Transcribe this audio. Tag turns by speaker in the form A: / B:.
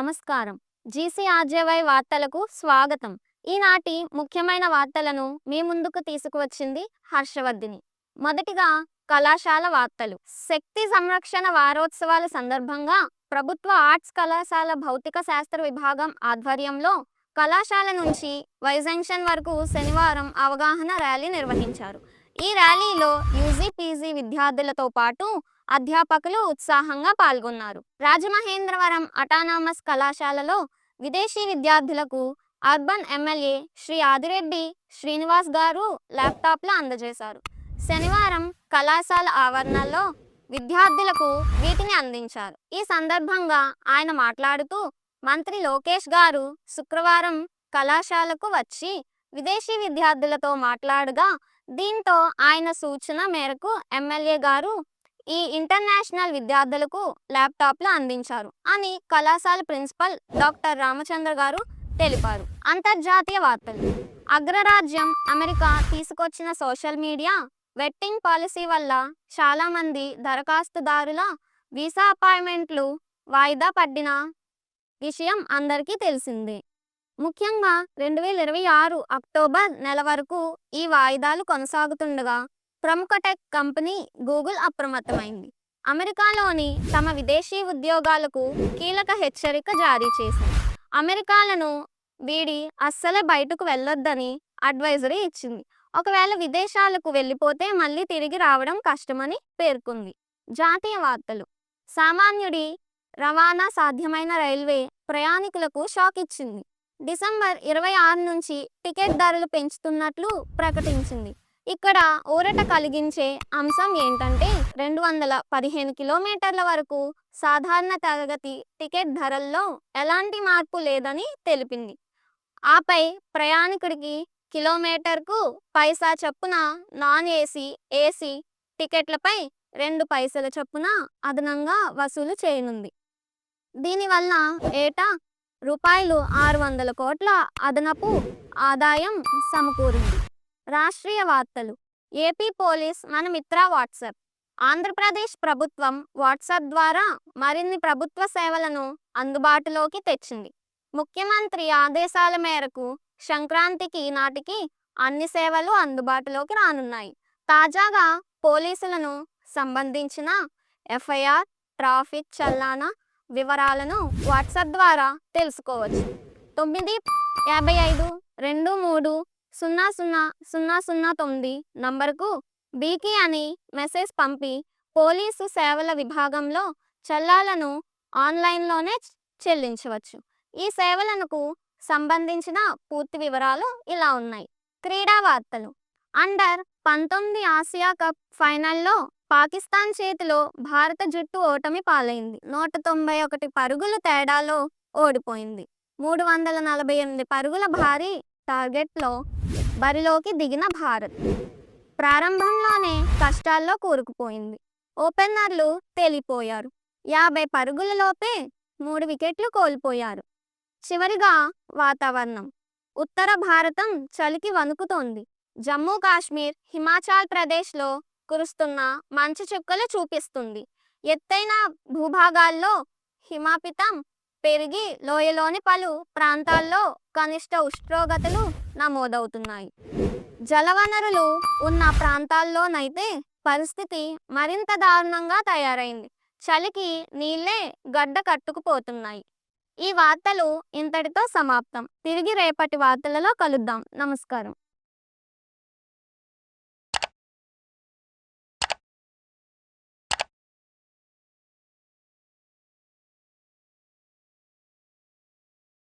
A: నమస్కారం. జీసీఆర్జేవై వార్తలకు స్వాగతం. ఈనాటి ముఖ్యమైన వార్తలను మీ ముందుకు తీసుకువచ్చింది హర్షవర్ధిని. మొదటిగా కళాశాల వార్తలు. శక్తి సంరక్షణ వారోత్సవాల సందర్భంగా ప్రభుత్వ ఆర్ట్స్ కళాశాల భౌతిక శాస్త్ర విభాగం ఆధ్వర్యంలో కళాశాల నుంచి వైజంక్షన్ వరకు శనివారం అవగాహన ర్యాలీ నిర్వహించారు. ఈ ర్యాలీలో యూజీ, పీజీ విద్యార్థులతో పాటు అధ్యాపకులు ఉత్సాహంగా పాల్గొన్నారు. రాజమహేంద్రవరం అటానమస్ కళాశాలలో విదేశీ విద్యార్థులకు అర్బన్ ఎమ్మెల్యే శ్రీ ఆదిరెడ్డి శ్రీనివాస్ గారు ల్యాప్టాప్లు అందజేశారు. శనివారం కళాశాల ఆవరణలో విద్యార్థులకు వీటిని అందించారు. ఈ సందర్భంగా ఆయన మాట్లాడుతూ, మంత్రి లోకేష్ గారు శుక్రవారం కళాశాలకు వచ్చి విదేశీ విద్యార్థులతో మాట్లాడగా, దీంతో ఆయన సూచన మేరకు ఎమ్మెల్యే గారు ఈ ఇంటర్నేషనల్ విద్యార్థులకు ల్యాప్టాప్లు అందించారు అని కళాశాల ప్రిన్సిపల్ డాక్టర్ రామచంద్ర గారు తెలిపారు. అంతర్జాతీయ వార్తలు. అగ్రరాజ్యం అమెరికా తీసుకొచ్చిన సోషల్ మీడియా వెట్టింగ్ పాలసీ వల్ల చాలామంది దరఖాస్తుదారుల వీసా అపాయింట్మెంట్లు వాయిదా పడిన విషయం అందరికీ తెలిసిందే. ముఖ్యంగా 2026 అక్టోబర్ నెల వరకు ఈ వాయిదాలు కొనసాగుతుండగా ప్రముఖ టెక్ కంపెనీ గూగుల్ అప్రమత్తమైంది. అమెరికాలోని తమ విదేశీ ఉద్యోగాలకు కీలక హెచ్చరిక జారీ చేసింది. అమెరికాలను వీడి అస్సలే బయటకు వెళ్ళొద్దని అడ్వైజరీ ఇచ్చింది. ఒకవేళ విదేశాలకు వెళ్ళిపోతే మళ్ళీ తిరిగి రావడం కష్టమని పేర్కొంది. జాతీయ వార్తలు. సామాన్యుడి రవాణా సాధ్యమైన రైల్వే ప్రయాణికులకు షాక్ ఇచ్చింది. డిసెంబర్ 26 నుంచి టికెట్ ధరలు పెంచుతున్నట్లు ప్రకటించింది. ఇక్కడ ఊరట కలిగించే అంశం ఏంటంటే 215 కిలోమీటర్ల వరకు సాధారణ తరగతి టికెట్ ధరల్లో ఎలాంటి మార్పు లేదని తెలిపింది. ఆపై ప్రయాణికుడికి కిలోమీటర్కు పైసా చొప్పున నాన్ ఏసీ, ఏసీ టికెట్లపై 2 పైసల చొప్పున అదనంగా వసూలు చేయనుంది. దీనివల్ల ఏటా రూపాయలు 600 కోట్ల అదనపు ఆదాయం సమకూరింది. రాష్ట్రీయ వార్తలు. ఏపీ పోలీస్ మన మిత్ర వాట్సాప్. ఆంధ్రప్రదేశ్ ప్రభుత్వం వాట్సాప్ ద్వారా మరిన్ని ప్రభుత్వ సేవలను అందుబాటులోకి తెచ్చింది. ముఖ్యమంత్రి ఆదేశాల మేరకు సంక్రాంతికి నాటికి అన్ని సేవలు అందుబాటులోకి రానున్నాయి. తాజాగా పోలీసులను సంబంధించిన ఎఫ్ఐఆర్, ట్రాఫిక్ చల్లాన వివరాలను వాట్సాప్ ద్వారా తెలుసుకోవచ్చు. 95523000009 నంబరుకు బీకి అని మెసేజ్ పంపి పోలీసు సేవల విభాగంలో చల్లాలను ఆన్లైన్లోనే చెల్లించవచ్చు. ఈ సేవలకు సంబంధించిన పూర్తి వివరాలు ఇలా ఉన్నాయి. క్రీడా వార్తలు. అండర్-19 ఆసియా కప్ ఫైనల్లో పాకిస్తాన్ చేతిలో భారత జట్టు ఓటమి పాలైంది. 191 పరుగుల తేడాలో ఓడిపోయింది. 348 పరుగుల భారీ టార్గెట్లో బరిలోకి దిగిన భారత్ ప్రారంభంలోనే కష్టాల్లో కూరుకుపోయింది. ఓపెనర్లు తేలిపోయారు. 50 పరుగుల లోపే 3 వికెట్లు కోల్పోయారు. చివరిగా వాతావరణం. ఉత్తర భారతం చలికి వణుకుతోంది. జమ్మూ కాశ్మీర్, హిమాచల్ ప్రదేశ్లో కురుస్తున్న మంచు చుక్కలు చూపిస్తుంది. ఎత్తైన భూభాగాల్లో హిమపాతం పెరిగి లోయలోని పలు ప్రాంతాల్లో కనిష్ట ఉష్ణోగ్రతలు నమోదవుతున్నాయి. జలవనరులు ఉన్న ప్రాంతాల్లోనైతే పరిస్థితి మరింత దారుణంగా తయారైంది. చలికి నీళ్లే గడ్డ కట్టుకుపోతున్నాయి. ఈ వార్తలు ఇంతటితో సమాప్తం. తిరిగి రేపటి వార్తలలో కలుద్దాం. నమస్కారం.